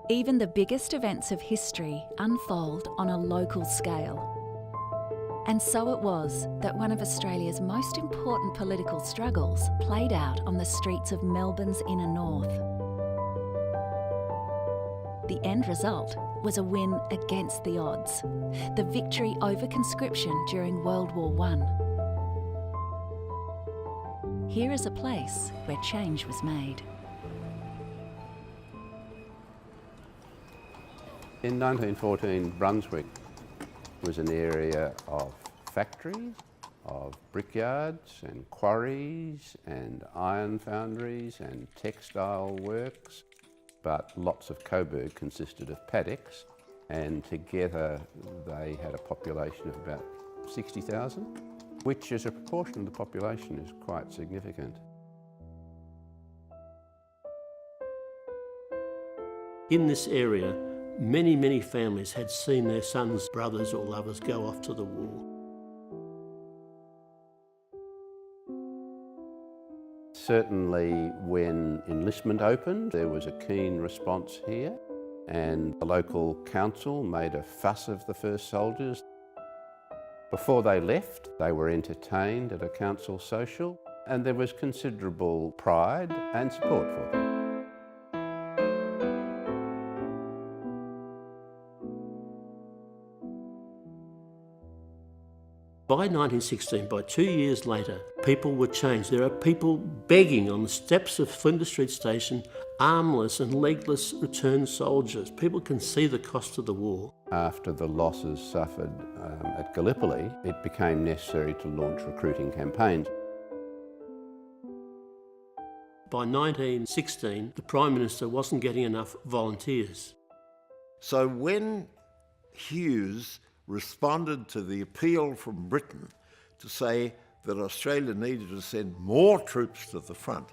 Even the biggest events of history unfold on a local scale. And so it was that one of Australia's most important political struggles played out on the streets of Melbourne's inner north. The end result was a win against the odds, the victory over conscription during World War I. Here is a place where change was made. In 1914, Brunswick was an area of factories, of brickyards and quarries and iron foundries and textile works, but lots of Coburg consisted of paddocks, and together they had a population of about 60,000, which as a proportion of the population is quite significant. In this area, many families had seen their sons, brothers or lovers go off to the war. Certainly when enlistment opened, there was a keen response here, and the local council made a fuss of the first soldiers. Before they left, they were entertained at a council social, and there was considerable pride and support for them. By 1916, by 2 years later, people were changed. There are people begging on the steps of Flinders Street Station, armless and legless returned soldiers. People can see the cost of the war. After the losses suffered at Gallipoli, it became necessary to launch recruiting campaigns. By 1916, the Prime Minister wasn't getting enough volunteers. So when Hughes responded to the appeal from Britain to say that Australia needed to send more troops to the front,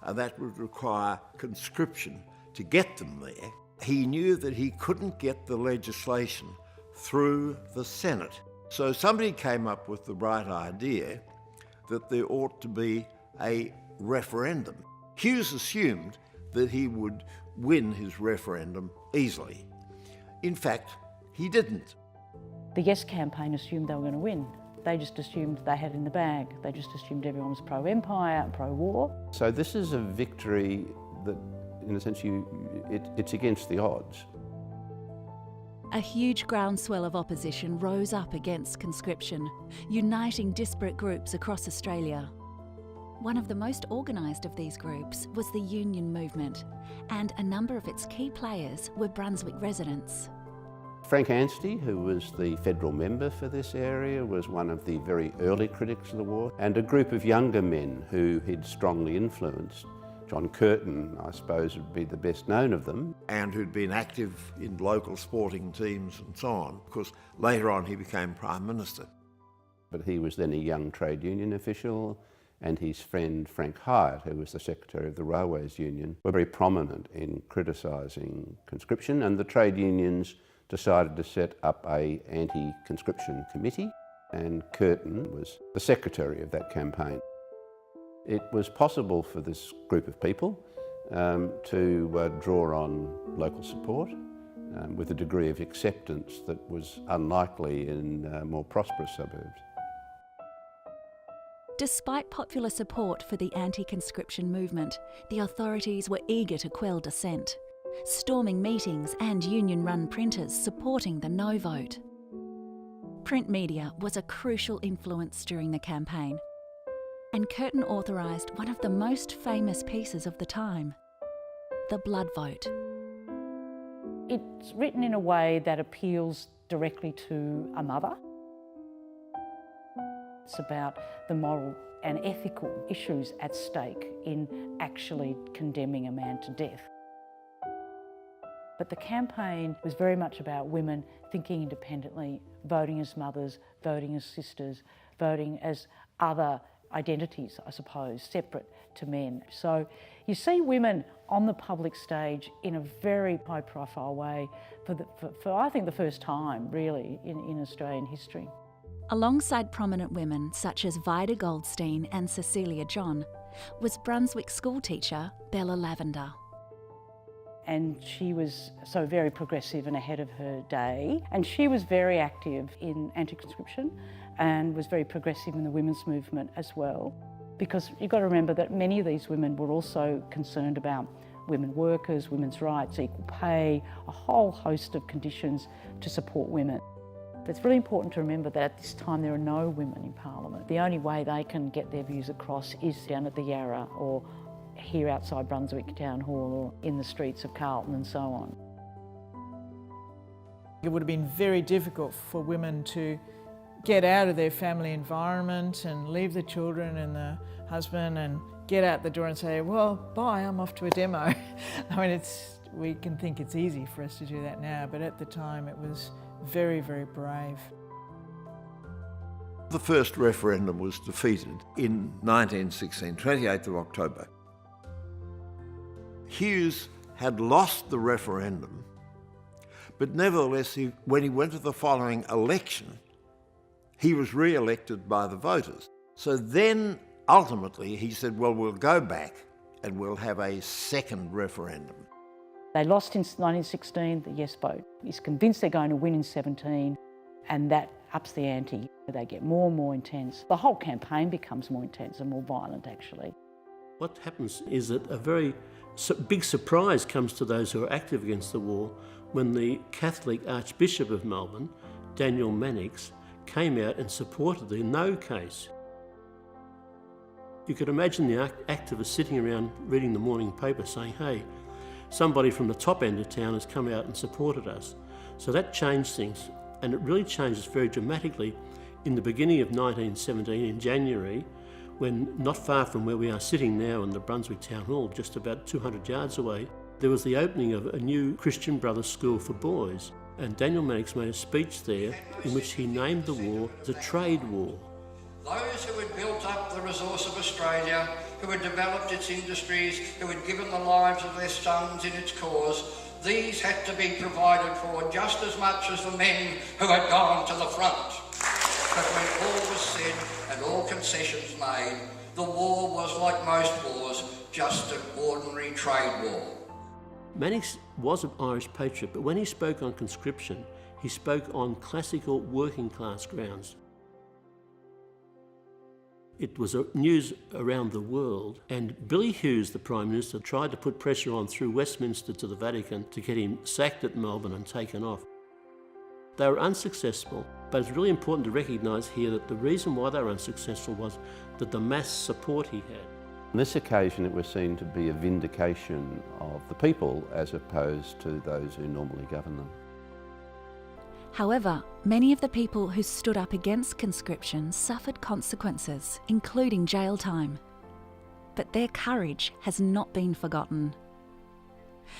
and that would require conscription to get them there, he knew that he couldn't get the legislation through the Senate. So somebody came up with the bright idea that there ought to be a referendum. Hughes assumed that he would win his referendum easily. In fact, he didn't. The Yes campaign assumed they were going to win. They just assumed they had it in the bag. They just assumed everyone was pro-empire, pro-war. So this is a victory that, in a sense, it's against the odds. A huge groundswell of opposition rose up against conscription, uniting disparate groups across Australia. One of the most organised of these groups was the Union movement, and a number of its key players were Brunswick residents. Frank Anstey, who was the federal member for this area, was one of the very early critics of the war, and a group of younger men who he'd strongly influenced. John Curtin, I suppose, would be the best known of them. And who'd been active in local sporting teams and so on, because later on he became Prime Minister. But he was then a young trade union official, and his friend Frank Hyatt, who was the Secretary of the Railways Union, were very prominent in criticising conscription, and the trade unions decided to set up an anti-conscription committee, and Curtin was the secretary of that campaign. It was possible for this group of people to draw on local support with a degree of acceptance that was unlikely in more prosperous suburbs. Despite popular support for the anti-conscription movement, the authorities were eager to quell dissent, storming meetings and union-run printers supporting the no vote. Print media was a crucial influence during the campaign, and Curtin authorised one of the most famous pieces of the time, the blood vote. It's written in a way that appeals directly to a mother. It's about the moral and ethical issues at stake in actually condemning a man to death. But the campaign was very much about women thinking independently, voting as mothers, voting as sisters, voting as other identities, I suppose, separate to men. So you see women on the public stage in a very high-profile way for I think, the first time, really, in Australian history. Alongside prominent women such as Vida Goldstein and Cecilia John was Brunswick schoolteacher Bella Lavender. and she was so very progressive and ahead of her day. And she was very active in anti-conscription and was very progressive in the women's movement as well. Because you've got to remember that many of these women were also concerned about women workers, women's rights, equal pay, a whole host of conditions to support women. It's really important to remember that at this time there are no women in Parliament. The only way they can get their views across is down at the Yarra or here outside Brunswick Town Hall or in the streets of Carlton and so on. It would have been very difficult for women to get out of their family environment and leave the children and the husband and get out the door and say, well, bye, I'm off to a demo. I mean, we can think it's easy for us to do that now, but at the time it was very, very brave. The first referendum was defeated in 1916, 28th of October. Hughes had lost the referendum, but nevertheless, when he went to the following election, he was re-elected by the voters. So then, ultimately, he said, well, we'll go back and we'll have a second referendum. They lost in 1916, the yes vote. He's convinced they're going to win in 17, and that ups the ante. They get more and more intense. The whole campaign becomes more intense and more violent, actually. What happens is that a very big surprise comes to those who are active against the war when the Catholic Archbishop of Melbourne, Daniel Mannix, came out and supported the no case. You could imagine the activists sitting around reading the morning paper saying, hey, somebody from the top end of town has come out and supported us. So that changed things, and it really changed us very dramatically in the beginning of 1917, in January, when not far from where we are sitting now in the Brunswick Town Hall, just about 200 yards away, there was the opening of a new Christian Brothers school for boys. And Daniel Mannix made a speech there in which he named the war the trade war. Those who had built up the resource of Australia, who had developed its industries, who had given the lives of their sons in its cause, these had to be provided for just as much as the men who had gone to the front. But when all was said and all concessions made, the war was like most wars, just an ordinary trade war. Mannix was an Irish patriot, but when he spoke on conscription, he spoke on classical working class grounds. It was news around the world, and Billy Hughes, the Prime Minister, tried to put pressure on through Westminster to the Vatican to get him sacked at Melbourne and taken off. They were unsuccessful, but it's really important to recognise here that the reason why they were unsuccessful was that the mass support he had. On this occasion, it was seen to be a vindication of the people as opposed to those who normally govern them. However, many of the people who stood up against conscription suffered consequences, including jail time. But their courage has not been forgotten.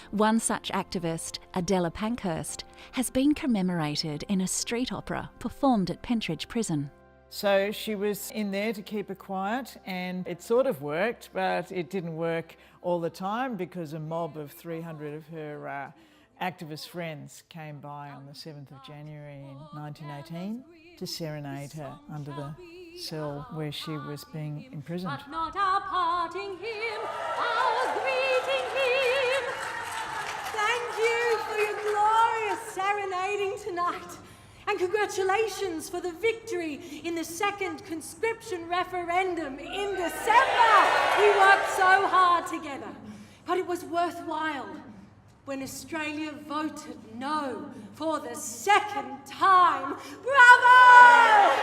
One such activist, Adela Pankhurst, has been commemorated in a street opera performed at Pentridge Prison. So she was in there to keep her quiet, and it sort of worked, but it didn't work all the time because a mob of 300 of her activist friends came by on the 7th of January in 1918 to serenade her under the cell where she was being imprisoned. But not our parting hymn, our greeting hymn. Thank you for your glorious serenading tonight. And congratulations for the victory in the second conscription referendum in December. We worked so hard together, but it was worthwhile when Australia voted no for the second time. Bravo!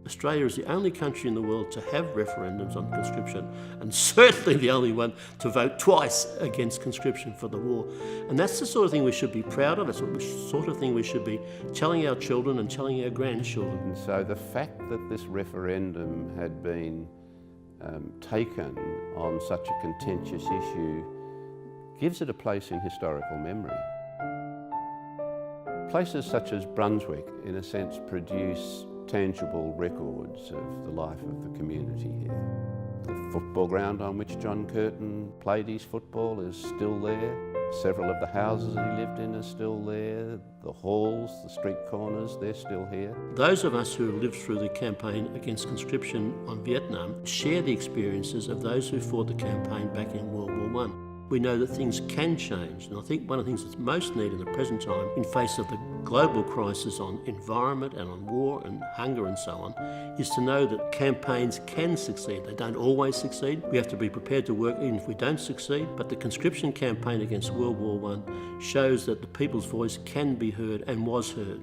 Australia is the only country in the world to have referendums on conscription, and certainly the only one to vote twice against conscription for the war. And that's the sort of thing we should be proud of. It's the sort of thing we should be telling our children and telling our grandchildren. And so the fact that this referendum had been taken on such a contentious issue gives it a place in historical memory. Places such as Brunswick, in a sense, produce tangible records of the life of the community here. The football ground on which John Curtin played his football is still there. Several of the houses he lived in are still there. The halls, the street corners, they're still here. Those of us who have lived through the campaign against conscription on Vietnam share the experiences of those who fought the campaign back in World War I. We know that things can change, and I think one of the things that's most needed in the present time, in face of the global crisis on environment and on war and hunger and so on, is to know that campaigns can succeed. They don't always succeed. We have to be prepared to work even if we don't succeed, but the conscription campaign against World War I shows that the people's voice can be heard and was heard.